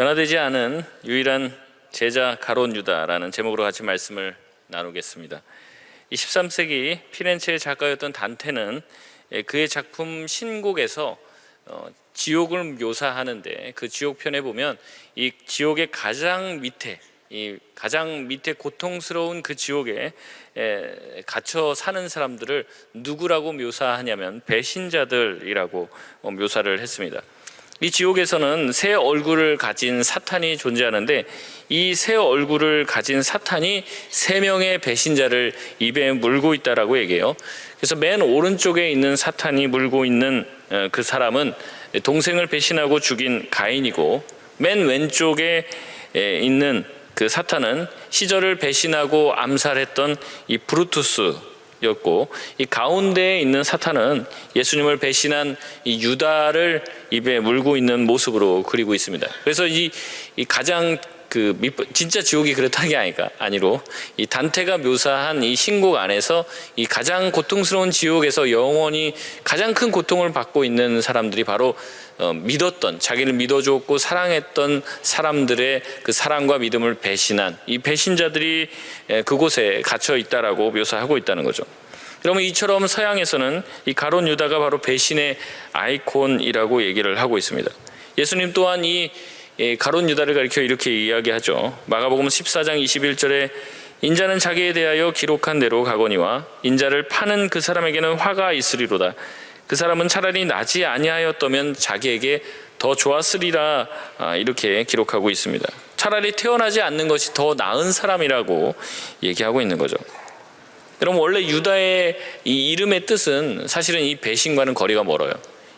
변화되지 않은 유일한 제자 가룟 유다라는 제목으로 같이 말씀을 나누겠습니다. 13세기 피렌체의 작가였던 단테는 그의 작품 신곡에서 지옥을 묘사하는데 그 지옥편에 보면 이 지옥의 가장 밑에 고통스러운 그 지옥에 갇혀 사는 사람들을 누구라고 묘사하냐면 배신자들이라고 묘사를 했습니다. 이 지옥에서는 새 얼굴을 가진 사탄이 존재하는데 이 새 얼굴을 가진 사탄이 세 명의 배신자를 입에 물고 있다라고 얘기해요. 그래서 맨 오른쪽에 있는 사탄이 물고 있는 그 사람은 동생을 배신하고 죽인 가인이고, 맨 왼쪽에 있는 그 사탄은 시절을 배신하고 암살했던 이 브루투스였고, 이 가운데에 있는 사탄은 예수님을 배신한 이 유다를 입에 물고 있는 모습으로 그리고 있습니다. 그래서 이 가장 진짜 지옥이 그렇다는 게 아니로 이 단테가 묘사한 이 신곡 안에서 이 가장 고통스러운 지옥에서 영원히 가장 큰 고통을 받고 있는 사람들이 바로 자기를 믿어주었고 사랑했던 사람들의 그 사랑과 믿음을 배신한 이 배신자들이 그곳에 갇혀 있다라고 묘사하고 있다는 거죠. 그러면 이처럼 서양에서는 이 가룟 유다가 바로 배신의 아이콘이라고 얘기를 하고 있습니다. 예수님 또한 이 가룟 유다를 가리켜 이렇게 이야기하죠. 마가복음 14장 21절에 인자는 자기에 대하여 기록한 대로 가거니와 인자를 파는 그 사람에게는 화가 있으리로다. 그 사람은 차라리 나지 아니하였다면 자기에게 더 좋았으리라. 이렇게 기록하고 있습니다. 차라리 태어나지 않는 것이 더 나은 사람이라고 얘기하고 있는 거죠. 그럼 원래 유다의 이 이름의 뜻은 사실은 이 배신과는 거리가 멀어요.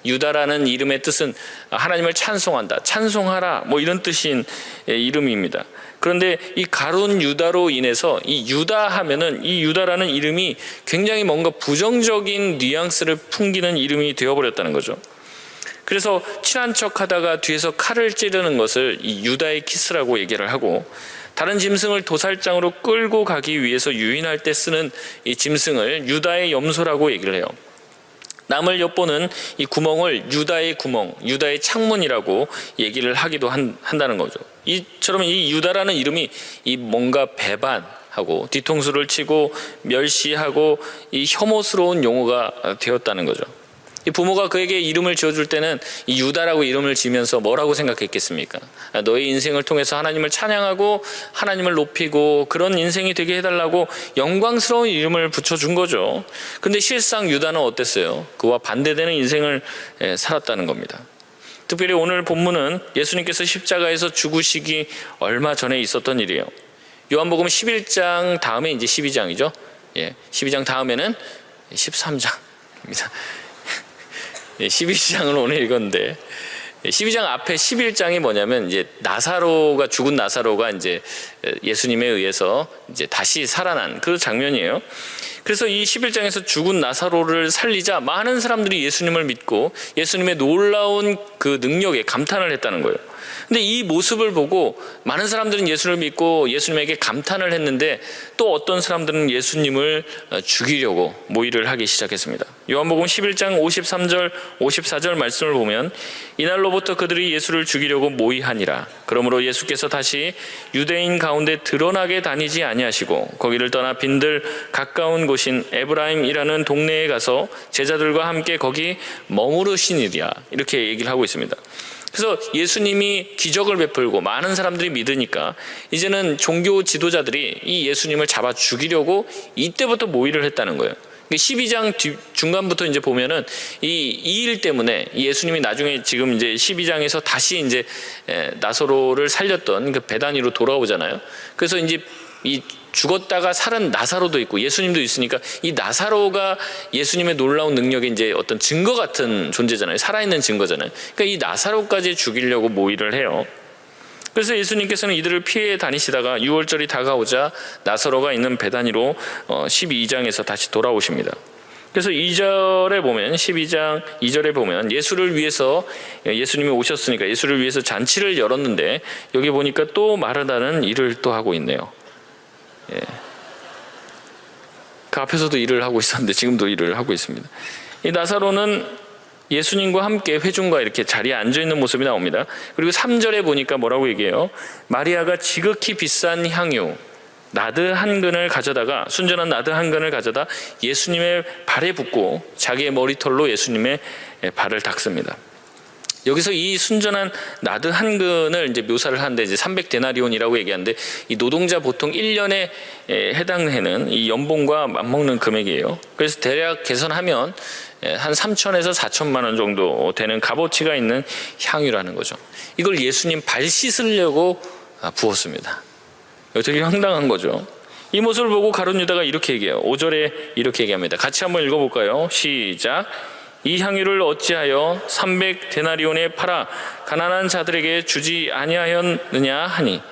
유다라는 이름의 뜻은 하나님을 찬송한다, 찬송하라, 이런 뜻인 이름입니다. 그런데 이 가룟 유다로 인해서 이 유다 하면은 이 유다라는 이름이 굉장히 뭔가 부정적인 뉘앙스를 풍기는 이름이 되어버렸다는 거죠. 그래서 친한 척 하다가 뒤에서 칼을 찌르는 것을 이 유다의 키스라고 얘기를 하고, 다른 짐승을 도살장으로 끌고 가기 위해서 유인할 때 쓰는 이 짐승을 유다의 염소라고 얘기를 해요. 남을 엿보는 이 구멍을 유다의 구멍, 유다의 창문이라고 얘기를 하기도 한다는 거죠. 이처럼 이 유다라는 이름이 이 뭔가 배반하고 뒤통수를 치고 멸시하고 이 혐오스러운 용어가 되었다는 거죠. 이 부모가 그에게 이름을 지어줄 때는 이 유다라고 이름을 지으면서 뭐라고 생각했겠습니까? 너의 인생을 통해서 하나님을 찬양하고 하나님을 높이고 그런 인생이 되게 해달라고 영광스러운 이름을 붙여준 거죠. 근데 실상 유다는 어땠어요? 그와 반대되는 인생을 살았다는 겁니다. 특별히 오늘 본문은 예수님께서 십자가에서 죽으시기 얼마 전에 있었던 일이에요. 요한복음 11장 다음에 이제 12장이죠. 12장 다음에는 13장입니다. 12장을 오늘 읽었는데 12장 앞에 11장이 뭐냐면 이제 죽은 나사로가 이제 예수님에 의해서 이제 다시 살아난 그 장면이에요. 그래서 이 11장에서 죽은 나사로를 살리자 많은 사람들이 예수님을 믿고 예수님의 놀라운 그 능력에 감탄을 했다는 거예요. 근데 이 모습을 보고 많은 사람들은 예수를 믿고 예수님에게 감탄을 했는데 또 어떤 사람들은 예수님을 죽이려고 모의를 하기 시작했습니다. 요한복음 11장 53절 54절 말씀을 보면 이날로부터 그들이 예수를 죽이려고 모의하니라. 그러므로 예수께서 다시 유대인 가운데 드러나게 다니지 아니하시고 거기를 떠나 빈들 가까운 곳인 에브라임이라는 동네에 가서 제자들과 함께 거기 머무르시니라. 이렇게 얘기를 하고 있습니다. 그래서 예수님이 기적을 베풀고 많은 사람들이 믿으니까 이제는 종교 지도자들이 이 예수님을 잡아 죽이려고 이때부터 모의를 했다는 거예요. 12장 중간부터 이제 보면은 이 일 때문에 예수님이 나중에 지금 이제 12장에서 다시 이제 나사로를 살렸던 그 베다니로 돌아오잖아요. 그래서 이제 이 죽었다가 살은 나사로도 있고 예수님도 있으니까 이 나사로가 예수님의 놀라운 능력의 이제 어떤 증거 같은 존재잖아요. 살아있는 증거잖아요. 그러니까 이 나사로까지 죽이려고 모의를 해요. 그래서 예수님께서는 이들을 피해 다니시다가 6월절이 다가오자 나사로가 있는 베다니로 12장에서 다시 돌아오십니다. 그래서 2절에 보면 12장 2절에 보면 예수님이 오셨으니까 예수를 위해서 잔치를 열었는데 여기 보니까 또 마르다는 일을 또 하고 있네요. 그 앞에서도 일을 하고 있었는데 지금도 일을 하고 있습니다. 이 나사로는 예수님과 함께 회중과 이렇게 자리에 앉아 있는 모습이 나옵니다. 그리고 3절에 보니까 뭐라고 얘기해요? 마리아가 지극히 비싼 향유 나드 한 근을 가져다가, 순전한 나드 한 근을 가져다 예수님의 발에 붓고 자기의 머리털로 예수님의 발을 닦습니다. 여기서 이 순전한 나드 한 근을 이제 묘사를 하는데, 이제 300데나리온이라고 얘기하는데, 이 노동자 보통 1년에 해당하는 이 연봉과 맞먹는 금액이에요. 그래서 대략 계산하면 한 3천에서 4천만 원 정도 되는 값어치가 있는 향유라는 거죠. 이걸 예수님 발 씻으려고 부었습니다. 되게 황당한 거죠. 이 모습을 보고 가룟 유다가 이렇게 얘기해요. 5절에 이렇게 얘기합니다. 같이 한번 읽어볼까요? 시작. 이 향유를 어찌하여 300데나리온에 팔아 가난한 자들에게 주지 아니하였느냐 하니.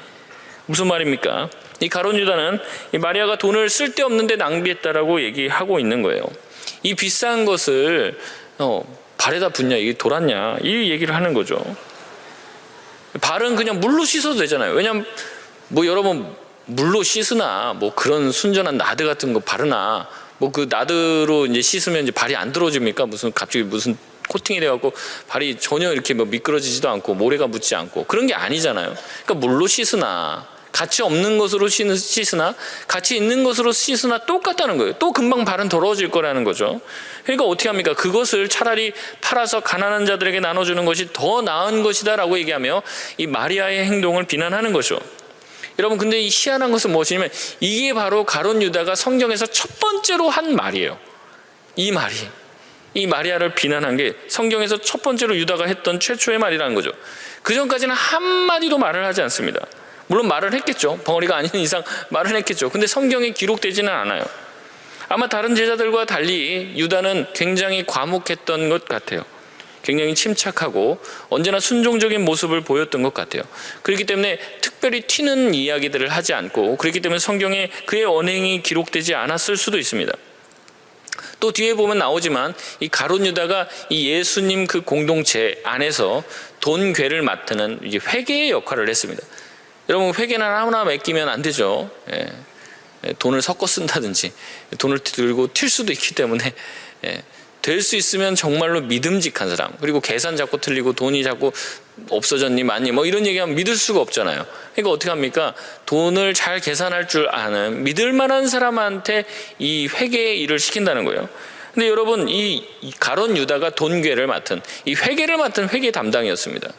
무슨 말입니까? 이 가룟 유다는 이 마리아가 돈을 쓸데없는데 낭비했다라고 얘기하고 있는 거예요. 이 비싼 것을 발에다 붓냐, 이게 돌았냐, 이 얘기를 하는 거죠. 발은 그냥 물로 씻어도 되잖아요. 왜냐하면 뭐 여러분 물로 씻으나 뭐 그런 순전한 나드 같은 거 바르나, 뭐 그 나드로 이제 씻으면 이제 발이 안 들어집니까? 무슨 갑자기 무슨 코팅이 돼갖고 발이 전혀 이렇게 뭐 미끄러지지도 않고 모래가 묻지 않고 그런 게 아니잖아요. 그러니까 물로 씻으나, 가치 없는 것으로 씻으나, 가치 있는 것으로 씻으나 똑같다는 거예요. 또 금방 발은 더러워질 거라는 거죠. 그러니까 어떻게 합니까? 그것을 차라리 팔아서 가난한 자들에게 나눠주는 것이 더 나은 것이다 라고 얘기하며 이 마리아의 행동을 비난하는 거죠. 여러분, 근데 이 희한한 것은 무엇이냐면 이게 바로 가룟 유다가 성경에서 첫 번째로 한 말이에요. 이 말이, 이 마리아를 비난한 게 성경에서 첫 번째로 유다가 했던 최초의 말이라는 거죠. 그 전까지는 한마디도 말을 하지 않습니다. 물론 말을 했겠죠. 벙어리가 아닌 이상 말을 했겠죠. 근데 성경에 기록되지는 않아요. 아마 다른 제자들과 달리 유다는 굉장히 과묵했던 것 같아요. 굉장히 침착하고 언제나 순종적인 모습을 보였던 것 같아요. 그렇기 때문에 특별히 튀는 이야기들을 하지 않고, 그렇기 때문에 성경에 그의 언행이 기록되지 않았을 수도 있습니다. 또 뒤에 보면 나오지만 이 가룟 유다가 이 예수님 그 공동체 안에서 돈괴를 맡는 이제 회계의 역할을 했습니다. 여러분, 회계는 하나 맡기면 안 되죠. 돈을 섞어 쓴다든지 돈을 들고 튈 수도 있기 때문에 될 수 있으면 정말로 믿음직한 사람, 그리고 계산 자꾸 틀리고 돈이 자꾸 없어졌니 많니 뭐 이런 얘기하면 믿을 수가 없잖아요. 그러니까 어떻게 합니까? 돈을 잘 계산할 줄 아는 믿을 만한 사람한테 이 회계의 일을 시킨다는 거예요. 근데 여러분, 이 가룟 유다가 돈괴를 맡은, 이 회계를 맡은 회계 담당이었습니다.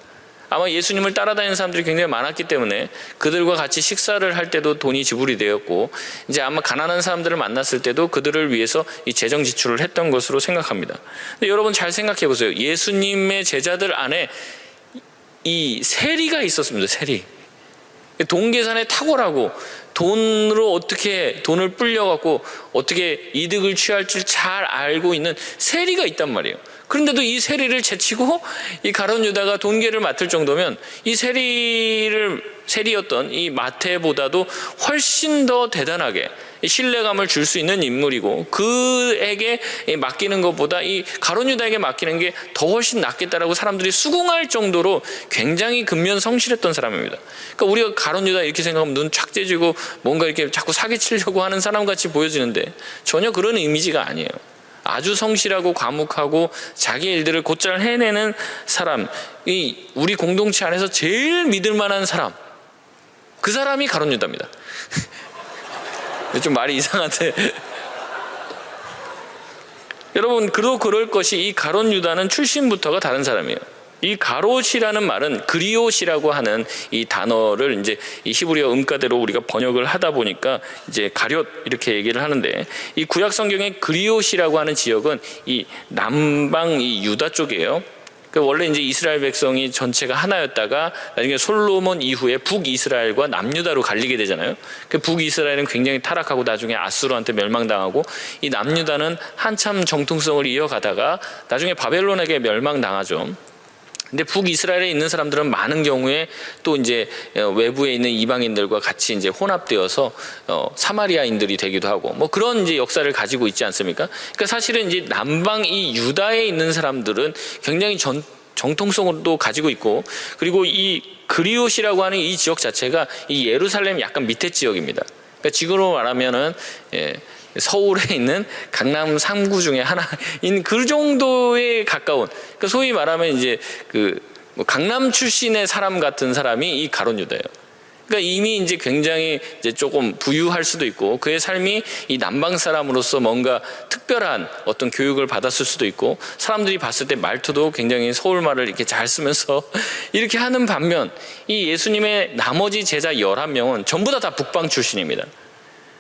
아마 예수님을 따라다니는 사람들이 굉장히 많았기 때문에 그들과 같이 식사를 할 때도 돈이 지불이 되었고, 이제 아마 가난한 사람들을 만났을 때도 그들을 위해서 이 재정 지출을 했던 것으로 생각합니다. 근데 여러분 잘 생각해 보세요. 예수님의 제자들 안에 이 세리가 있었습니다. 세리. 돈 계산에 탁월하고 돈으로 어떻게 돈을 불려갖고 어떻게 이득을 취할 줄 잘 알고 있는 세리가 있단 말이에요. 그런데도 이 세리를 제치고 이 가룟 유다가 돈계를 맡을 정도면 이 세리였던 이 마태보다도 훨씬 더 대단하게 신뢰감을 줄 수 있는 인물이고, 그에게 맡기는 것보다 이 가룟 유다에게 맡기는 게 더 훨씬 낫겠다라고 사람들이 수긍할 정도로 굉장히 근면 성실했던 사람입니다. 그러니까 우리가 가룟 유다 이렇게 생각하면 눈 착 째지고 뭔가 이렇게 자꾸 사기치려고 하는 사람같이 보여지는데 전혀 그런 이미지가 아니에요. 아주 성실하고 과묵하고 자기 일들을 곧잘 해내는 사람, 이 우리 공동체 안에서 제일 믿을 만한 사람, 그 사람이 가룟 유다입니다. 좀 말이 이상한데 여러분, 그럴 것이 이 가룟 유다는 출신부터가 다른 사람이에요. 이 가롯이라는 말은 그리옷이라고 하는 이 단어를 이제 이 히브리어 음가대로 우리가 번역을 하다 보니까 이제 가롯 이렇게 얘기를 하는데, 이 구약 성경의 그리옷이라고 하는 지역은 이 남방 이 유다 쪽이에요. 원래 이제 이스라엘 백성이 전체가 하나였다가 나중에 솔로몬 이후에 북이스라엘과 남유다로 갈리게 되잖아요. 그 북이스라엘은 굉장히 타락하고 나중에 아수르한테 멸망당하고, 이 남유다는 한참 정통성을 이어가다가 나중에 바벨론에게 멸망당하죠. 근데 북이스라엘에 있는 사람들은 많은 경우에 또 이제 외부에 있는 이방인들과 같이 이제 혼합되어서 사마리아인들이 되기도 하고 뭐 그런 이제 역사를 가지고 있지 않습니까? 그러니까 사실은 이제 남방 이 유다에 있는 사람들은 굉장히 정통성도 가지고 있고, 그리고 이 그리옷이라고 하는 이 지역 자체가 이 예루살렘 약간 밑에 지역입니다. 그러니까 지금으로 말하면은 서울에 있는 강남 3구 중에 하나인 그 정도에 가까운, 그러니까 소위 말하면 이제 뭐 강남 출신의 사람 같은 사람이 이 가룟 유다예요. 그러니까 이미 이제 굉장히 이제 조금 부유할 수도 있고, 그의 삶이 이 남방 사람으로서 뭔가 특별한 어떤 교육을 받았을 수도 있고, 사람들이 봤을 때 말투도 굉장히 서울 말을 이렇게 잘 쓰면서 이렇게 하는 반면, 이 예수님의 나머지 제자 11명은 전부 다 북방 출신입니다.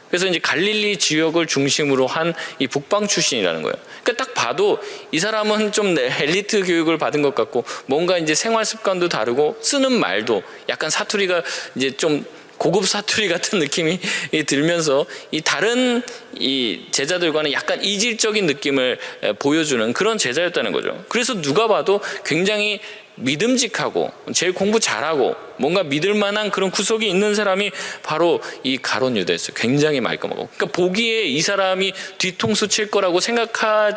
그래서 이제 갈릴리 지역을 중심으로 한 이 북방 출신이라는 거예요. 그러니까 딱 봐도 이 사람은 좀 엘리트 교육을 받은 것 같고, 뭔가 이제 생활 습관도 다르고, 쓰는 말도 약간 사투리가 이제 좀 고급 사투리 같은 느낌이 들면서 이 다른 이 제자들과는 약간 이질적인 느낌을 보여주는 그런 제자였다는 거죠. 그래서 누가 봐도 굉장히 믿음직하고 제일 공부 잘하고 뭔가 믿을 만한 그런 구석이 있는 사람이 바로 이 가룟 유다였어요. 굉장히 말끔하고, 그러니까 보기에 이 사람이 뒤통수 칠 거라고 생각할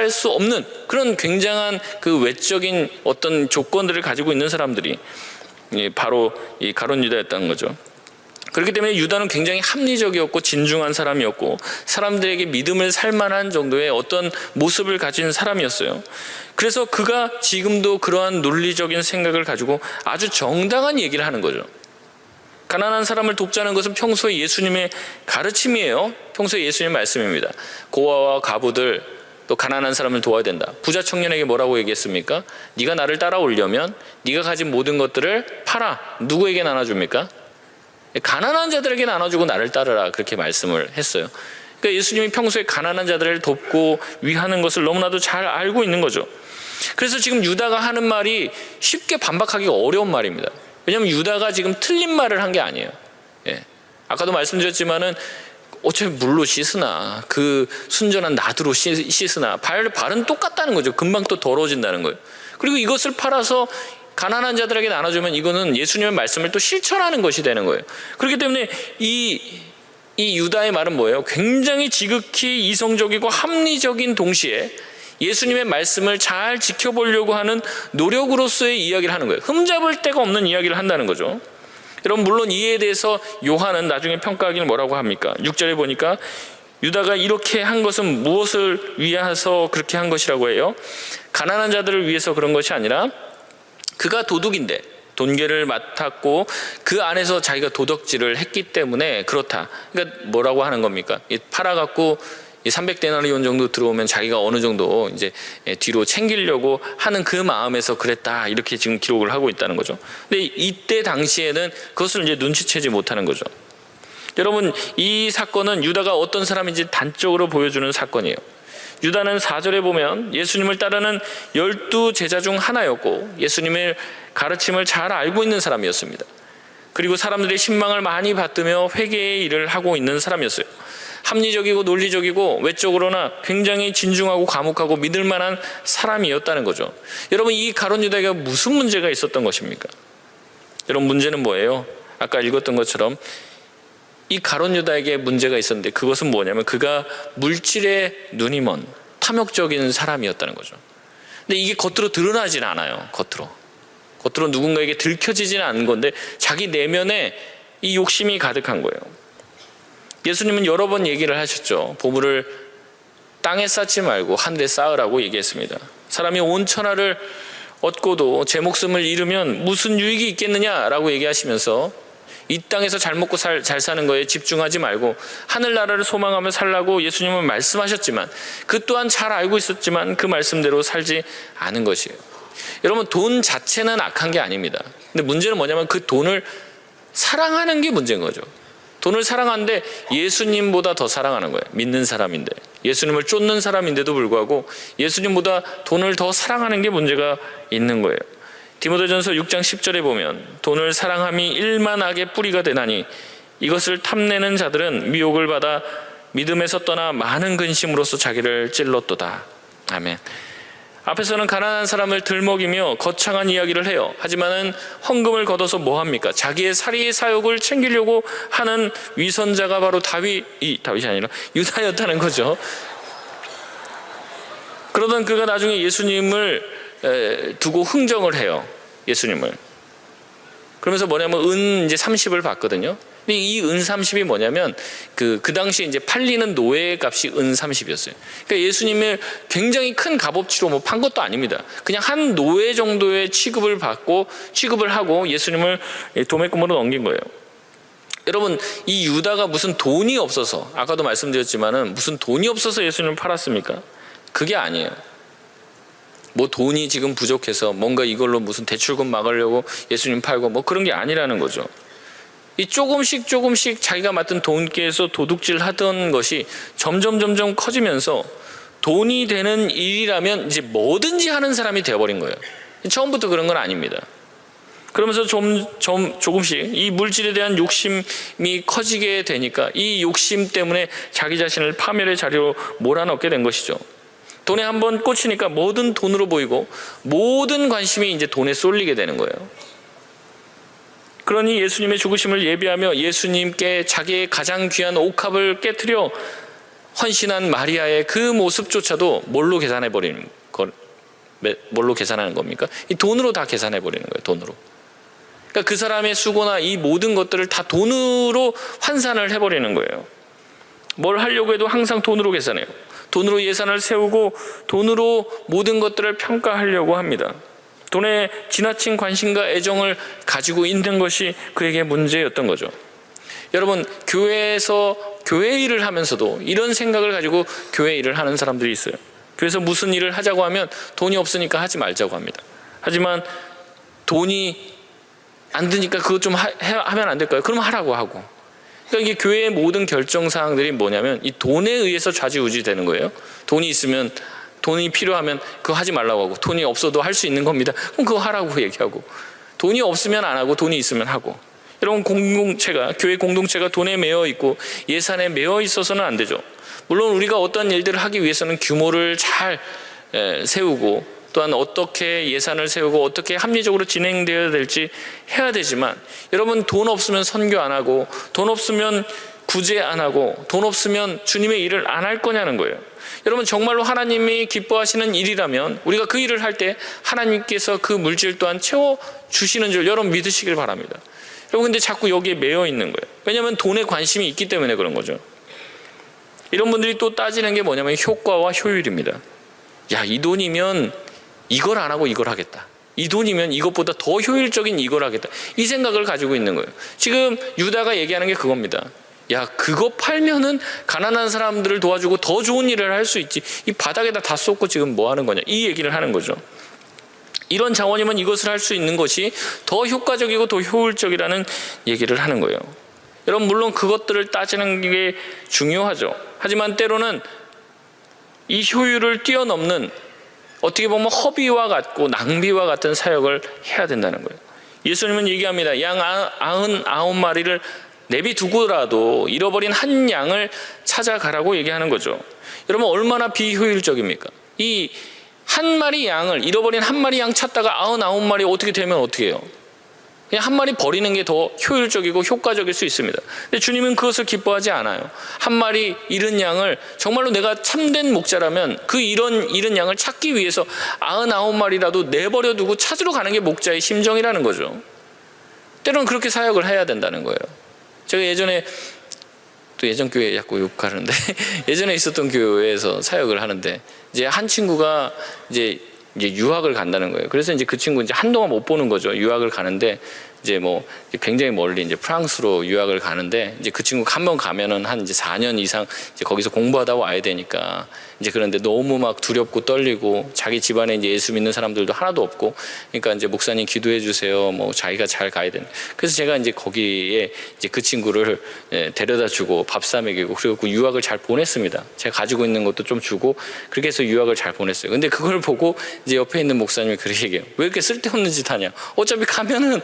수 없는 그런 굉장한 그 외적인 어떤 조건들을 가지고 있는 사람들이 바로 이 가룟 유다였다는 거죠. 그렇기 때문에 유다는 굉장히 합리적이었고 진중한 사람이었고, 사람들에게 믿음을 살 만한 정도의 어떤 모습을 가진 사람이었어요. 그래서 그가 지금도 그러한 논리적인 생각을 가지고 아주 정당한 얘기를 하는 거죠. 가난한 사람을 돕자는 것은 평소에 예수님의 가르침이에요. 평소에 예수님의 말씀입니다. 고아와 과부들, 또 가난한 사람을 도와야 된다. 부자 청년에게 뭐라고 얘기했습니까? 네가 나를 따라오려면 네가 가진 모든 것들을 팔아. 누구에게 나눠줍니까? 가난한 자들에게 나눠주고 나를 따르라, 그렇게 말씀을 했어요. 그러니까 예수님이 평소에 가난한 자들을 돕고 위하는 것을 너무나도 잘 알고 있는 거죠. 그래서 지금 유다가 하는 말이 쉽게 반박하기가 어려운 말입니다. 왜냐하면 유다가 지금 틀린 말을 한 게 아니에요. 아까도 말씀드렸지만은 어차피 물로 씻으나 그 순전한 나드로 씻으나 발은 똑같다는 거죠. 금방 또 더러워진다는 거예요. 그리고 이것을 팔아서 가난한 자들에게 나눠주면 이거는 예수님의 말씀을 또 실천하는 것이 되는 거예요. 그렇기 때문에 이 유다의 말은 뭐예요? 굉장히 지극히 이성적이고 합리적인 동시에 예수님의 말씀을 잘 지켜보려고 하는 노력으로서의 이야기를 하는 거예요. 흠잡을 데가 없는 이야기를 한다는 거죠. 여러분, 물론 이에 대해서 요한은 나중에 평가하기를 뭐라고 합니까? 6절에 보니까 유다가 이렇게 한 것은 무엇을 위해서 그렇게 한 것이라고 해요? 가난한 자들을 위해서 그런 것이 아니라 그가 도둑인데 돈계를 맡았고 그 안에서 자기가 도덕질을 했기 때문에 그렇다. 그러니까 뭐라고 하는 겁니까? 팔아갖고 300데나리온 정도 들어오면 자기가 어느 정도 이제 뒤로 챙기려고 하는 그 마음에서 그랬다, 이렇게 지금 기록을 하고 있다는 거죠. 근데 이때 당시에는 그것을 이제 눈치채지 못하는 거죠. 여러분, 이 사건은 유다가 어떤 사람인지 단적으로 보여주는 사건이에요. 유다는 4절에 보면 예수님을 따르는 12 제자 중 하나였고 예수님의 가르침을 잘 알고 있는 사람이었습니다. 그리고 사람들의 신망을 많이 받으며 회개의 일을 하고 있는 사람이었어요. 합리적이고 논리적이고 외적으로나 굉장히 진중하고 과묵하고 믿을 만한 사람이었다는 거죠. 여러분, 이 가룟 유다에게 무슨 문제가 있었던 것입니까? 여러분, 문제는 뭐예요? 아까 읽었던 것처럼 이 가룟 유다에게 문제가 있었는데 그것은 뭐냐면 그가 물질에 눈이 먼 탐욕적인 사람이었다는 거죠. 근데 이게 겉으로 드러나진 않아요. 겉으로 누군가에게 들켜지지는 않은 건데 자기 내면에 이 욕심이 가득한 거예요. 예수님은 여러 번 얘기를 하셨죠. 보물을 땅에 쌓지 말고 하늘에 쌓으라고 얘기했습니다. 사람이 온 천하를 얻고도 제 목숨을 잃으면 무슨 유익이 있겠느냐라고 얘기하시면서 이 땅에서 잘 먹고 잘 사는 거에 집중하지 말고 하늘나라를 소망하며 살라고 예수님은 말씀하셨지만 그 또한 잘 알고 있었지만 그 말씀대로 살지 않은 것이에요. 여러분, 돈 자체는 악한 게 아닙니다. 근데 문제는 뭐냐면 그 돈을 사랑하는 게 문제인 거죠. 돈을 사랑하는데 예수님보다 더 사랑하는 거예요. 믿는 사람인데, 예수님을 쫓는 사람인데도 불구하고 예수님보다 돈을 더 사랑하는 게 문제가 있는 거예요. 디모데전서 6장 10절에 보면 돈을 사랑함이 일만 악의 뿌리가 되나니 이것을 탐내는 자들은 미혹을 받아 믿음에서 떠나 많은 근심으로써 자기를 찔렀도다. 아멘. 앞에서는 가난한 사람을 들먹이며 거창한 이야기를 해요. 하지만은 헌금을 걷어서 뭐합니까? 자기의 사리의 사욕을 챙기려고 하는 위선자가 바로 다윗이 아니라 유다였다는 거죠. 그러던 그가 나중에 예수님을 두고 흥정을 해요. 예수님을. 그러면서 뭐냐면 은 이제 30을 받거든요. 근데 이 은 30이 뭐냐면 그 당시에 이제 팔리는 노예 값이 은 30이었어요. 그러니까 예수님을 굉장히 큰 값어치로 뭐 판 것도 아닙니다. 그냥 한 노예 정도의 취급을 하고 예수님을 도매금으로 넘긴 거예요. 여러분, 이 유다가 무슨 돈이 없어서, 아까도 말씀드렸지만은 무슨 돈이 없어서 예수님을 팔았습니까? 그게 아니에요. 뭐 돈이 지금 부족해서 뭔가 이걸로 무슨 대출금 막으려고 예수님 팔고 뭐 그런 게 아니라는 거죠. 이 조금씩 자기가 맡은 돈께에서 도둑질 하던 것이 점점 커지면서 돈이 되는 일이라면 이제 뭐든지 하는 사람이 되어버린 거예요. 처음부터 그런 건 아닙니다. 그러면서 조금씩 이 물질에 대한 욕심이 커지게 되니까 이 욕심 때문에 자기 자신을 파멸의 자리로 몰아넣게 된 것이죠. 돈에 한번 꽂히니까 뭐든 돈으로 보이고 모든 관심이 이제 돈에 쏠리게 되는 거예요. 그러니 예수님의 죽으심을 예비하며 예수님께 자기의 가장 귀한 옥합을 깨트려 헌신한 마리아의 그 모습조차도 뭘로 계산하는 겁니까? 이 돈으로 다 계산해 버리는 거예요. 돈으로. 그러니까 그 사람의 수고나 이 모든 것들을 다 돈으로 환산을 해버리는 거예요. 뭘 하려고 해도 항상 돈으로 계산해요. 돈으로 예산을 세우고 돈으로 모든 것들을 평가하려고 합니다. 돈에 지나친 관심과 애정을 가지고 있는 것이 그에게 문제였던 거죠. 여러분, 교회에서 교회 일을 하면서도 이런 생각을 가지고 교회 일을 하는 사람들이 있어요. 교회에서 무슨 일을 하자고 하면 돈이 없으니까 하지 말자고 합니다. 하지만 돈이 안 드니까 그것 좀 하면 안 될까요? 그럼 하라고 하고. 그러니까 이게 교회의 모든 결정사항들이 뭐냐면 이 돈에 의해서 좌지우지 되는 거예요. 돈이 있으면, 돈이 필요하면 그거 하지 말라고 하고, 돈이 없어도 할 수 있는 겁니다. 그럼 그거 하라고 얘기하고, 돈이 없으면 안 하고 돈이 있으면 하고. 여러분, 교회 공동체가 돈에 매여 있고 예산에 매여 있어서는 안 되죠. 물론 우리가 어떤 일들을 하기 위해서는 규모를 잘 세우고 또한 어떻게 예산을 세우고 어떻게 합리적으로 진행되어야 될지 해야 되지만, 여러분, 돈 없으면 선교 안 하고 돈 없으면 구제 안 하고 돈 없으면 주님의 일을 안 할 거냐는 거예요. 여러분, 정말로 하나님이 기뻐하시는 일이라면 우리가 그 일을 할 때 하나님께서 그 물질 또한 채워주시는 줄 여러분 믿으시길 바랍니다. 여러분, 근데 자꾸 여기에 매여 있는 거예요. 왜냐하면 돈에 관심이 있기 때문에 그런 거죠. 이런 분들이 또 따지는 게 뭐냐면 효과와 효율입니다. 야, 이 돈이면 이걸 안 하고 이걸 하겠다. 이 돈이면 이것보다 더 효율적인 이걸 하겠다. 이 생각을 가지고 있는 거예요. 지금 유다가 얘기하는 게 그겁니다. 야, 그거 팔면은 가난한 사람들을 도와주고 더 좋은 일을 할 수 있지. 이 바닥에다 다 쏟고 지금 뭐 하는 거냐. 이 얘기를 하는 거죠. 이런 자원이면 이것을 할 수 있는 것이 더 효과적이고 더 효율적이라는 얘기를 하는 거예요. 여러분, 물론 그것들을 따지는 게 중요하죠. 하지만 때로는 이 효율을 뛰어넘는, 어떻게 보면 허비와 같고 낭비와 같은 사역을 해야 된다는 거예요. 예수님은 얘기합니다. 양 99마리를 내비두고라도 잃어버린 한 양을 찾아가라고 얘기하는 거죠. 여러분, 얼마나 비효율적입니까? 이 한 마리 양을, 잃어버린 한 마리 양 찾다가 99마리 어떻게 되면 어떻게 해요? 그냥 한 마리 버리는 게 더 효율적이고 효과적일 수 있습니다. 근데 주님은 그것을 기뻐하지 않아요. 한 마리 잃은 양을, 정말로 내가 참된 목자라면 그 잃은 양을 찾기 위해서 99마리라도 내버려 두고 찾으러 가는 게 목자의 심정이라는 거죠. 때로는 그렇게 사역을 해야 된다는 거예요. 제가 예전에, 또 예전 교회에 자꾸 욕하는데 예전에 있었던 교회에서 사역을 하는데, 이제 한 친구가 이제 유학을 간다는 거예요. 그래서 이제 그 친구 이제 한동안 못 보는 거죠. 유학을 가는데 이제 뭐 굉장히 멀리 이제 프랑스로 유학을 가는데, 이제 그 친구가 한 번 가면은 한 이제 4년 이상 이제 거기서 공부하다 와야 되니까, 이제 그런데 너무 막 두렵고 떨리고 자기 집안에 이제 예수 믿는 사람들도 하나도 없고, 그러니까 이제 목사님 기도해 주세요. 뭐 자기가 잘 가야 되는. 그래서 제가 이제 거기에 이제 그 친구를 데려다 주고 밥 사 먹이고, 그리고 그 유학을 잘 보냈습니다. 제가 가지고 있는 것도 좀 주고 그렇게 해서 유학을 잘 보냈어요. 근데 그걸 보고 이제 옆에 있는 목사님이 그렇게 얘기해요. 왜 이렇게 쓸데없는 짓 하냐? 어차피 가면은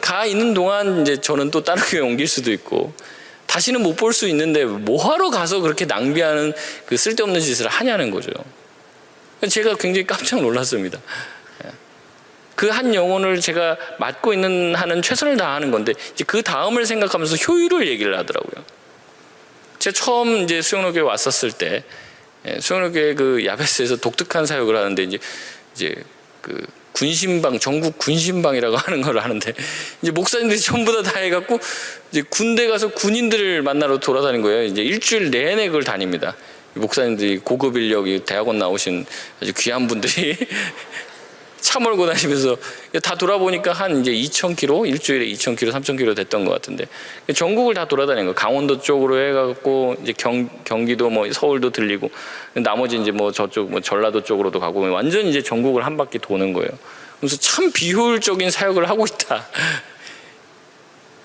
가 있는 동안 이제 저는 또 다른 교회 옮길 수도 있고 다시는 못 볼 수 있는데 뭐하러 가서 그렇게 낭비하는 그 쓸데없는 짓을 하냐는 거죠. 제가 굉장히 깜짝 놀랐습니다. 그 한 영혼을 제가 맡고 있는 한은 최선을 다하는 건데, 이제 그 다음을 생각하면서 효율을 얘기를 하더라고요. 제가 처음 이제 수영로교회 왔었을 때, 수영로교회 그 야베스에서 독특한 사역을 하는데, 이제 그 군신방, 전국 군신방이라고 하는 걸 하는데, 이제 목사님들이 전부 다 해갖고 이제 군대 가서 군인들을 만나러 돌아다닌 거예요. 이제 일주일 내내 그걸 다닙니다. 목사님들이 고급 인력이 대학원 나오신 아주 귀한 분들이 차 몰고 다니면서 다 돌아보니까 한 이제 2,000km, 일주일에 2,000km, 3,000km 됐던 것 같은데, 전국을 다 돌아다닌 거예요. 강원도 쪽으로 해갖고 이제 경기도 뭐 서울도 들리고, 나머지 이제 뭐 저쪽 뭐 전라도 쪽으로도 가고, 완전 이제 전국을 한 바퀴 도는 거예요. 그래서 참 비효율적인 사역을 하고 있다.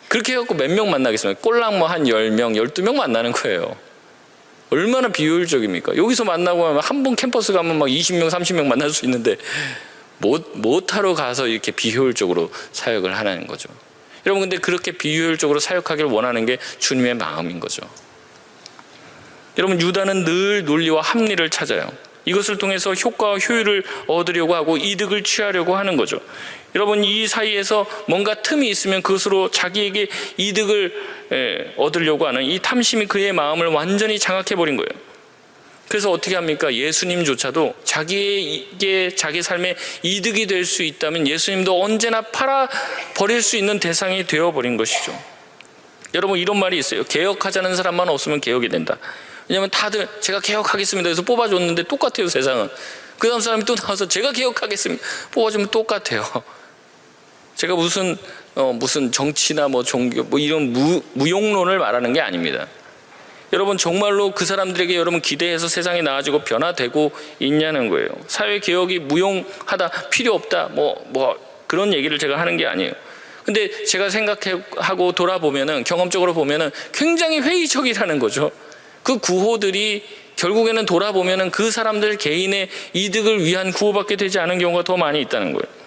그렇게 해갖고 몇 명 만나겠습니까? 꼴랑 뭐 한 10명, 12명 만나는 거예요. 얼마나 비효율적입니까? 여기서 만나고 하면 한 번 캠퍼스 가면 막 20명, 30명 만날 수 있는데, 못하러 가서 이렇게 비효율적으로 사역을 하는 거죠. 여러분, 근데 그렇게 비효율적으로 사역하기를 원하는 게 주님의 마음인 거죠. 여러분, 유다는 늘 논리와 합리를 찾아요. 이것을 통해서 효과와 효율을 얻으려고 하고 이득을 취하려고 하는 거죠. 여러분, 이 사이에서 뭔가 틈이 있으면 그것으로 자기에게 이득을 얻으려고 하는 이 탐심이 그의 마음을 완전히 장악해버린 거예요. 그래서 어떻게 합니까? 예수님조차도 자기에게 자기 삶에 이득이 될 수 있다면 예수님도 언제나 팔아버릴 수 있는 대상이 되어버린 것이죠. 여러분, 이런 말이 있어요. 개혁하자는 사람만 없으면 개혁이 된다. 왜냐하면 다들 제가 개혁하겠습니다 해서 뽑아줬는데 똑같아요, 세상은. 그 다음 사람이 또 나와서 제가 개혁하겠습니다 뽑아주면 똑같아요. 제가 무슨 정치나 뭐 종교 뭐 이런 무용론을 말하는 게 아닙니다. 여러분, 정말로 그 사람들에게 여러분 기대해서 세상이 나아지고 변화되고 있냐는 거예요. 사회개혁이 무용하다, 필요 없다, 뭐 그런 얘기를 제가 하는 게 아니에요. 근데 제가 생각하고 돌아보면은, 경험적으로 보면은 굉장히 회의적이라는 거죠. 그 구호들이 결국에는 돌아보면은 그 사람들 개인의 이득을 위한 구호밖에 되지 않은 경우가 더 많이 있다는 거예요.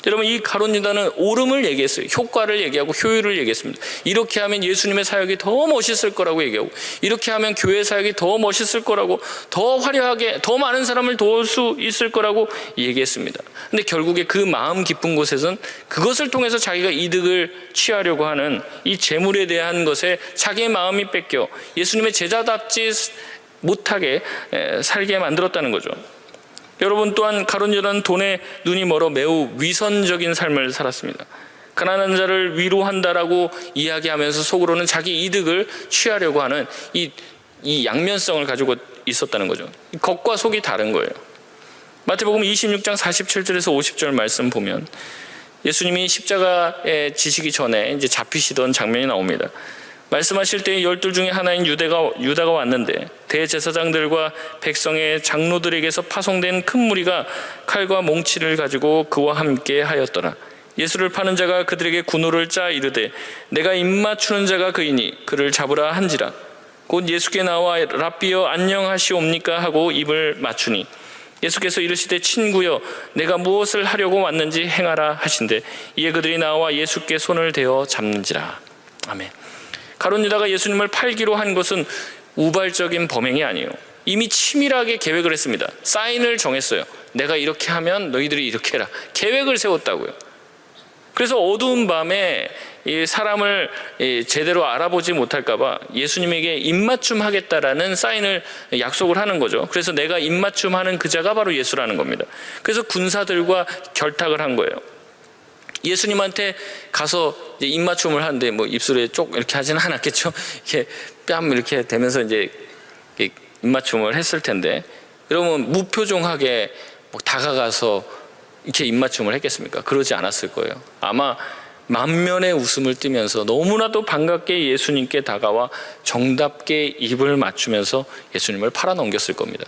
여러분, 이 가룟 유다는 옳음을 얘기했어요. 효과를 얘기하고 효율을 얘기했습니다. 이렇게 하면 예수님의 사역이 더 멋있을 거라고 얘기하고, 이렇게 하면 교회 사역이 더 멋있을 거라고, 더 화려하게 더 많은 사람을 도울 수 있을 거라고 얘기했습니다. 근데 결국에 그 마음 깊은 곳에서는 그것을 통해서 자기가 이득을 취하려고 하는 이 재물에 대한 것에 자기의 마음이 뺏겨 예수님의 제자답지 못하게 살게 만들었다는 거죠. 여러분, 또한 가룟 유다는 돈에 눈이 멀어 매우 위선적인 삶을 살았습니다. 가난한 자를 위로한다라고 이야기하면서 속으로는 자기 이득을 취하려고 하는 이 양면성을 가지고 있었다는 거죠. 겉과 속이 다른 거예요. 마태복음 26장 47절에서 50절 말씀 보면 예수님이 십자가에 지시기 전에 이제 잡히시던 장면이 나옵니다. 말씀하실 때 12 중에 하나인 유다가 왔는데 대제사장들과 백성의 장로들에게서 파송된 큰 무리가 칼과 몽치를 가지고 그와 함께 하였더라. 예수를 파는 자가 그들에게 군호를 짜 이르되 내가 입맞추는 자가 그이니 그를 잡으라 한지라. 곧 예수께 나와 랍비여 안녕하시옵니까 하고 입을 맞추니 예수께서 이르시되 친구여 내가 무엇을 하려고 왔는지 행하라 하신대 이에 그들이 나와 예수께 손을 대어 잡는지라. 아멘. 가룟 유다가 예수님을 팔기로 한 것은 우발적인 범행이 아니에요. 이미 치밀하게 계획을 했습니다. 사인을 정했어요. 내가 이렇게 하면 너희들이 이렇게 해라. 계획을 세웠다고요. 그래서 어두운 밤에 이 사람을 제대로 알아보지 못할까 봐 예수님에게 입맞춤 하겠다라는 사인을 약속을 하는 거죠. 그래서 내가 입맞춤 하는 그 자가 바로 예수라는 겁니다. 그래서 군사들과 결탁을 한 거예요. 예수님한테 가서 이제 입맞춤을 하는데 뭐 입술에 쪽 이렇게 하지는 않았겠죠. 이렇게 뺨 이렇게 대면서 이제 입맞춤을 했을 텐데, 여러분 무표정하게 뭐 다가가서 이렇게 입맞춤을 했겠습니까? 그러지 않았을 거예요. 아마 만면의 웃음을 띠면서 너무나도 반갑게 예수님께 다가와 정답게 입을 맞추면서 예수님을 팔아넘겼을 겁니다.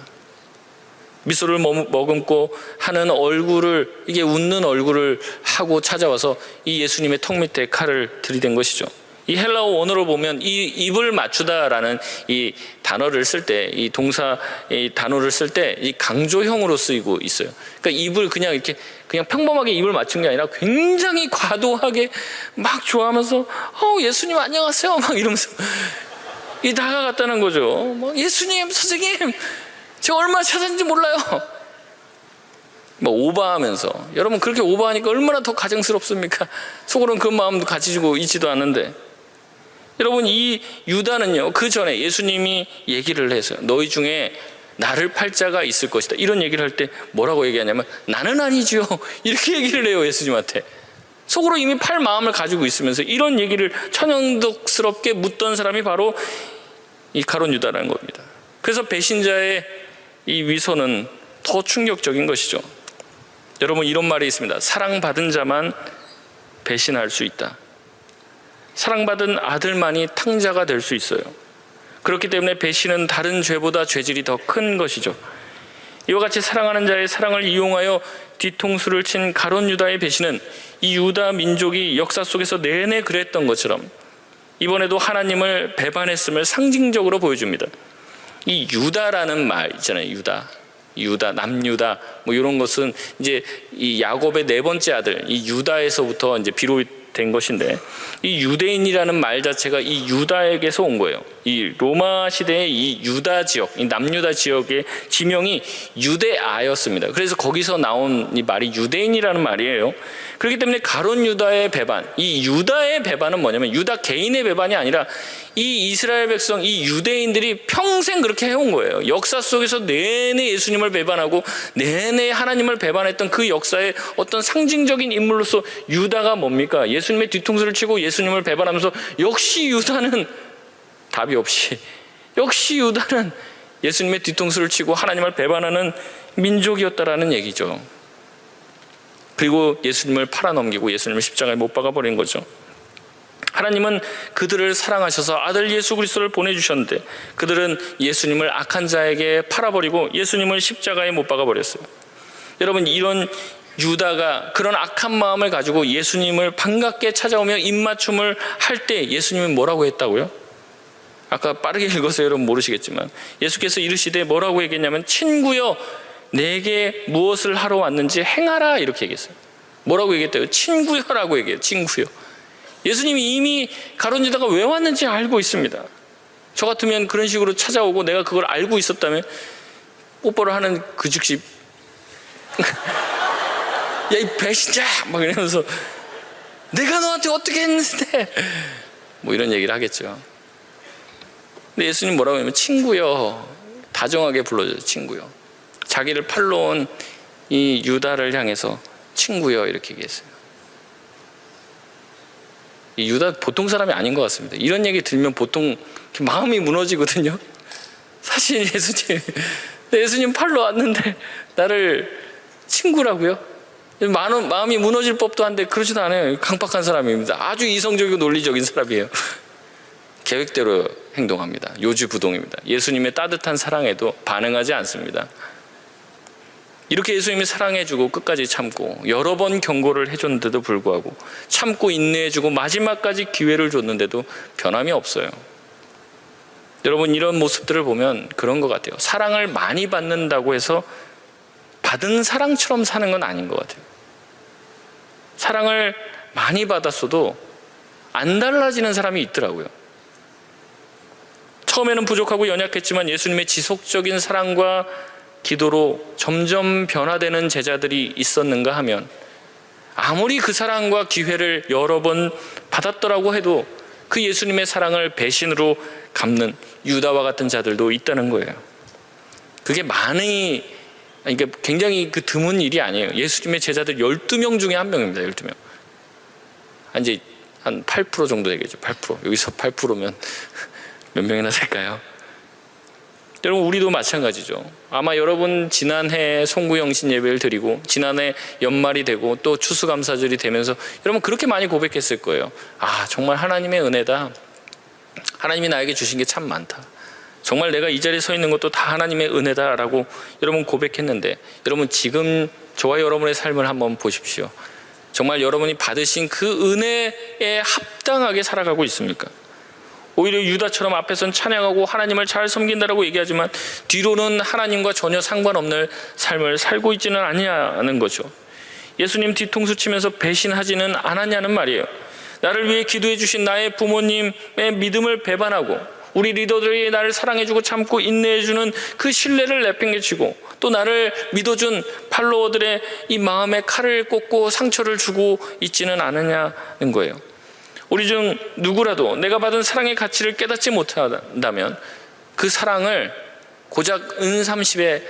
미소를 머금고 하는 얼굴을, 이게 웃는 얼굴을 하고 찾아와서 이 예수님의 턱 밑에 칼을 들이댄 것이죠. 이 헬라어 원어로 보면 이 입을 맞추다라는 이 단어를 쓸 때, 이 동사 이 단어를 쓸 때 이 강조형으로 쓰이고 있어요. 그러니까 입을 그냥 이렇게 그냥 평범하게 입을 맞춘 게 아니라 굉장히 과도하게 막 좋아하면서 예수님 안녕하세요 막 이러면서 이 다가갔다는 거죠. 막 예수님 선생님 저 얼마 찾았는지 몰라요. 뭐 오버하면서, 여러분 그렇게 오버하니까 얼마나 더 가증스럽습니까? 속으로는 그 마음도 가지고 있지도 않은데. 여러분, 이 유다는요, 그 전에 예수님이 얘기를 했어요. 너희 중에 나를 팔 자가 있을 것이다. 이런 얘기를 할 때 뭐라고 얘기하냐면 나는 아니지요. 이렇게 얘기를 해요. 예수님한테. 속으로 이미 팔 마음을 가지고 있으면서 이런 얘기를 천연덕스럽게 묻던 사람이 바로 이 가룟 유다라는 겁니다. 그래서 배신자의 이 위선은 더 충격적인 것이죠. 여러분, 이런 말이 있습니다. 사랑받은 자만 배신할 수 있다. 사랑받은 아들만이 탕자가 될 수 있어요. 그렇기 때문에 배신은 다른 죄보다 죄질이 더 큰 것이죠. 이와 같이 사랑하는 자의 사랑을 이용하여 뒤통수를 친 가룟 유다의 배신은 이 유다 민족이 역사 속에서 내내 그랬던 것처럼 이번에도 하나님을 배반했음을 상징적으로 보여줍니다. 이 유다라는 말 있잖아요. 유다, 남유다, 뭐 이런 것은 이제 이 야곱의 네 번째 아들, 이 유다에서부터 이제 비롯된 것인데, 이 유대인이라는 말 자체가 이 유다에게서 온 거예요. 이 로마 시대의 이 유다 지역, 이 남유다 지역의 지명이 유대아였습니다. 그래서 거기서 나온 이 말이 유대인이라는 말이에요. 그렇기 때문에 가룟 유다의 배반, 이 유다의 배반은 뭐냐면 유다 개인의 배반이 아니라 이 이스라엘 백성, 이 유대인들이 평생 그렇게 해온 거예요. 역사 속에서 내내 예수님을 배반하고 내내 하나님을 배반했던 그 역사의 어떤 상징적인 인물로서 유다가 뭡니까? 예수님의 뒤통수를 치고 예수님을 배반하면서 역시 유다는 답이 없이, 역시 유다는 예수님의 뒤통수를 치고 하나님을 배반하는 민족이었다라는 얘기죠. 그리고 예수님을 팔아넘기고 예수님을 십자가에 못 박아버린 거죠. 하나님은 그들을 사랑하셔서 아들 예수 그리스도를 보내주셨는데 그들은 예수님을 악한 자에게 팔아버리고 예수님을 십자가에 못 박아버렸어요. 여러분, 이런 유다가 그런 악한 마음을 가지고 예수님을 반갑게 찾아오며 입맞춤을 할 때 예수님은 뭐라고 했다고요? 아까 빠르게 읽어서 여러분 모르시겠지만 예수께서 이르시되 뭐라고 얘기했냐면 친구여 내게 무엇을 하러 왔는지 행하라, 이렇게 얘기했어요. 뭐라고 얘기했대요? 친구여라고 얘기해요. 친구여. 예수님이 이미 가룟 유다가 왜 왔는지 알고 있습니다. 저 같으면 그런 식으로 찾아오고 내가 그걸 알고 있었다면 뽀뽀를 하는 그 즉시 야, 이 배신자! 막 이러면서 내가 너한테 어떻게 했는데 뭐 이런 얘기를 하겠죠. 근데 예수님 뭐라고 하냐면 친구여, 다정하게 불러줘요. 친구여. 자기를 팔러 온 이 유다를 향해서 친구여 이렇게 얘기했어요. 이 유다 보통 사람이 아닌 것 같습니다. 이런 얘기 들으면 보통 마음이 무너지거든요. 사실 예수님 팔러 왔는데 나를 친구라고요? 마음이 무너질 법도 한데 그러지도 않아요. 강박한 사람입니다. 아주 이성적이고 논리적인 사람이에요. 계획대로 행동합니다. 요지부동입니다. 예수님의 따뜻한 사랑에도 반응하지 않습니다. 이렇게 예수님이 사랑해주고 끝까지 참고 여러 번 경고를 해줬는데도 불구하고 참고 인내해주고 마지막까지 기회를 줬는데도 변함이 없어요. 여러분, 이런 모습들을 보면 그런 것 같아요. 사랑을 많이 받는다고 해서 받은 사랑처럼 사는 건 아닌 것 같아요. 사랑을 많이 받았어도 안 달라지는 사람이 있더라고요. 처음에는 부족하고 연약했지만 예수님의 지속적인 사랑과 기도로 점점 변화되는 제자들이 있었는가 하면 아무리 그 사랑과 기회를 여러 번 받았더라고 해도 그 예수님의 사랑을 배신으로 갚는 유다와 같은 자들도 있다는 거예요. 그게 그러니까 굉장히 드문 일이 아니에요. 예수님의 제자들 12명 중에 한 명입니다. 12명. 이제 한 8% 정도 되겠죠. 8%. 여기서 8%면 몇 명이나 될까요? 여러분, 우리도 마찬가지죠. 아마 여러분 지난해 송구영신 예배를 드리고 지난해 연말이 되고 또 추수감사절이 되면서 여러분 그렇게 많이 고백했을 거예요. 아, 정말 하나님의 은혜다. 하나님이 나에게 주신 게 참 많다. 정말 내가 이 자리에 서 있는 것도 다 하나님의 은혜다라고 여러분 고백했는데, 여러분 지금 저와 여러분의 삶을 한번 보십시오. 정말 여러분이 받으신 그 은혜에 합당하게 살아가고 있습니까? 오히려 유다처럼 앞에선 찬양하고 하나님을 잘 섬긴다라고 얘기하지만 뒤로는 하나님과 전혀 상관없는 삶을 살고 있지는 아니냐는 거죠. 예수님 뒤통수 치면서 배신하지는 않았냐는 말이에요. 나를 위해 기도해 주신 나의 부모님의 믿음을 배반하고 우리 리더들이 나를 사랑해주고 참고 인내해주는 그 신뢰를 내팽개치고 또 나를 믿어준 팔로워들의 이 마음에 칼을 꽂고 상처를 주고 있지는 않느냐는 거예요. 우리 중 누구라도 내가 받은 사랑의 가치를 깨닫지 못한다면 그 사랑을 고작 은 30에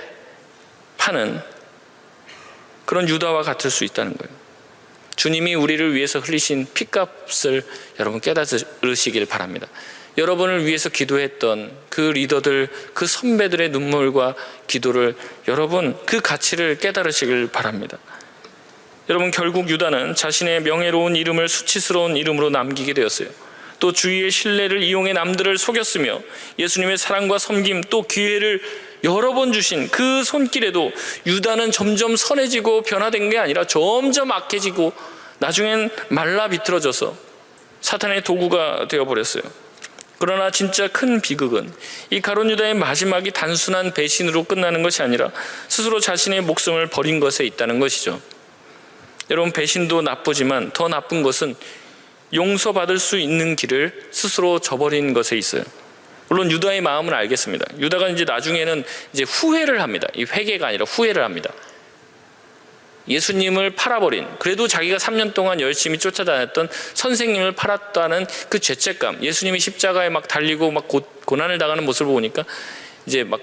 파는 그런 유다와 같을 수 있다는 거예요. 주님이 우리를 위해서 흘리신 피값을 여러분 깨달으시길 바랍니다. 여러분을 위해서 기도했던 그 리더들, 그 선배들의 눈물과 기도를 여러분 그 가치를 깨달으시길 바랍니다. 여러분, 결국 유다는 자신의 명예로운 이름을 수치스러운 이름으로 남기게 되었어요. 또 주위의 신뢰를 이용해 남들을 속였으며 예수님의 사랑과 섬김 또 기회를 여러 번 주신 그 손길에도 유다는 점점 선해지고 변화된 게 아니라 점점 악해지고 나중엔 말라 비틀어져서 사탄의 도구가 되어버렸어요. 그러나 진짜 큰 비극은 이 가룟 유다의 마지막이 단순한 배신으로 끝나는 것이 아니라 스스로 자신의 목숨을 버린 것에 있다는 것이죠. 여러분, 배신도 나쁘지만 더 나쁜 것은 용서받을 수 있는 길을 스스로 저버린 것에 있어요. 물론 유다의 마음은 알겠습니다. 유다가 이제 나중에는 이제 후회를 합니다. 이 회개가 아니라 후회를 합니다. 예수님을 팔아버린, 그래도 자기가 3년 동안 열심히 쫓아다녔던 선생님을 팔았다는 그 죄책감, 예수님이 십자가에 막 달리고 막 고난을 당하는 모습을 보니까 이제 막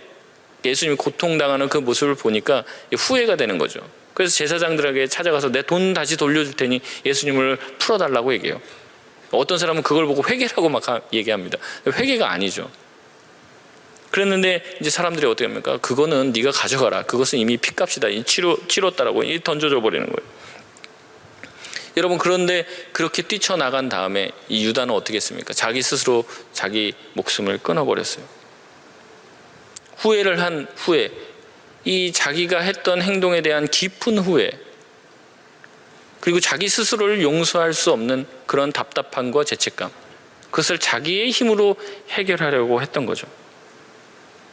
예수님이 고통당하는 그 모습을 보니까 후회가 되는 거죠. 그래서 제사장들에게 찾아가서 내 돈 다시 돌려줄 테니 예수님을 풀어달라고 얘기해요. 어떤 사람은 그걸 보고 회개라고 막 얘기합니다. 회개가 아니죠. 그랬는데 이제 사람들이 어떻게 합니까? 그거는 네가 가져가라. 그것은 이미 피값이다. 치렀다라고 던져줘 버리는 거예요. 여러분, 그런데 그렇게 뛰쳐나간 다음에 이 유다는 어떻게 했습니까? 자기 스스로 자기 목숨을 끊어버렸어요. 후회를 한 후에 이 자기가 했던 행동에 대한 깊은 후회, 그리고 자기 스스로를 용서할 수 없는 그런 답답함과 죄책감, 그것을 자기의 힘으로 해결하려고 했던 거죠.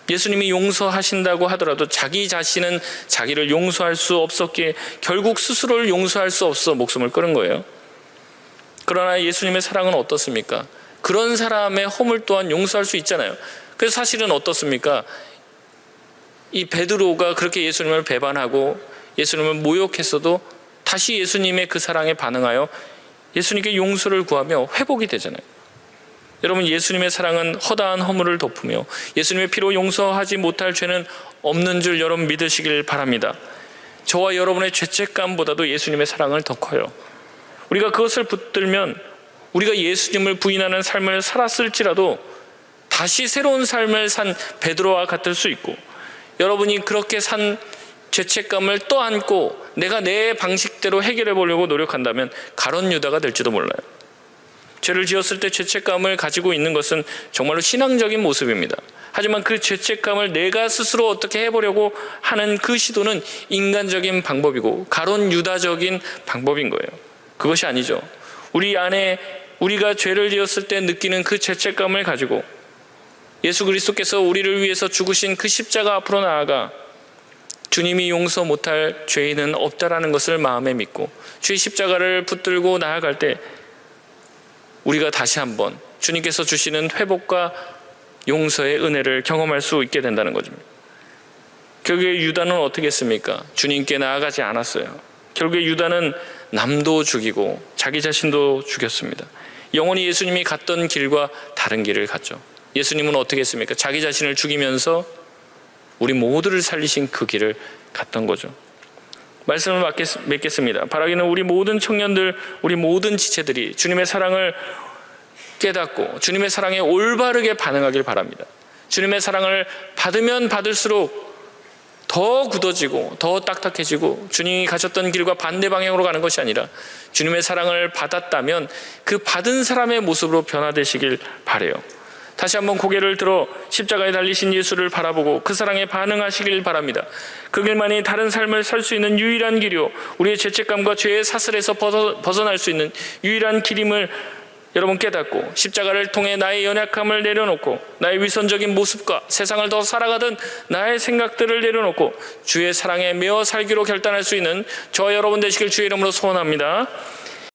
예수님이 용서하신다고 하더라도 자기 자신은 자기를 용서할 수 없었기에 결국 스스로를 용서할 수 없어 목숨을 끊은 거예요. 그러나 예수님의 사랑은 어떻습니까? 그런 사람의 허물 또한 용서할 수 있잖아요. 그래서 사실은 어떻습니까? 이 베드로가 그렇게 예수님을 배반하고 예수님을 모욕했어도 다시 예수님의 그 사랑에 반응하여 예수님께 용서를 구하며 회복이 되잖아요. 여러분, 예수님의 사랑은 허다한 허물을 덮으며 예수님의 피로 용서하지 못할 죄는 없는 줄 여러분 믿으시길 바랍니다. 저와 여러분의 죄책감보다도 예수님의 사랑은 더 커요. 우리가 그것을 붙들면 우리가 예수님을 부인하는 삶을 살았을지라도 다시 새로운 삶을 산 베드로와 같을 수 있고, 여러분이 그렇게 산 죄책감을 떠안고 내가 내 방식대로 해결해 보려고 노력한다면 가룟 유다가 될지도 몰라요. 죄를 지었을 때 죄책감을 가지고 있는 것은 정말로 신앙적인 모습입니다. 하지만 그 죄책감을 내가 스스로 어떻게 해보려고 하는 그 시도는 인간적인 방법이고 가룟 유다적인 방법인 거예요. 그것이 아니죠. 우리 안에 우리가 죄를 지었을 때 느끼는 그 죄책감을 가지고 예수 그리스도께서 우리를 위해서 죽으신 그 십자가 앞으로 나아가 주님이 용서 못할 죄인은 없다라는 것을 마음에 믿고 주의 십자가를 붙들고 나아갈 때 우리가 다시 한번 주님께서 주시는 회복과 용서의 은혜를 경험할 수 있게 된다는 거죠. 결국에 유다는 어떻게 했습니까? 주님께 나아가지 않았어요. 결국에 유다는 남도 죽이고 자기 자신도 죽였습니다. 영원히 예수님이 갔던 길과 다른 길을 갔죠. 예수님은 어떻게 했습니까? 자기 자신을 죽이면서 우리 모두를 살리신 그 길을 갔던 거죠. 말씀을 맺겠습니다. 바라기는 우리 모든 청년들, 우리 모든 지체들이 주님의 사랑을 깨닫고 주님의 사랑에 올바르게 반응하길 바랍니다. 주님의 사랑을 받으면 받을수록 더 굳어지고 더 딱딱해지고 주님이 가셨던 길과 반대 방향으로 가는 것이 아니라 주님의 사랑을 받았다면 그 받은 사람의 모습으로 변화되시길 바라요. 다시 한번 고개를 들어 십자가에 달리신 예수를 바라보고 그 사랑에 반응하시길 바랍니다. 그 길만이 다른 삶을 살 수 있는 유일한 길이요, 우리의 죄책감과 죄의 사슬에서 벗어날 수 있는 유일한 길임을 여러분 깨닫고 십자가를 통해 나의 연약함을 내려놓고 나의 위선적인 모습과 세상을 더 살아가던 나의 생각들을 내려놓고 주의 사랑에 매어 살기로 결단할 수 있는 저와 여러분 되시길 주의 이름으로 소원합니다.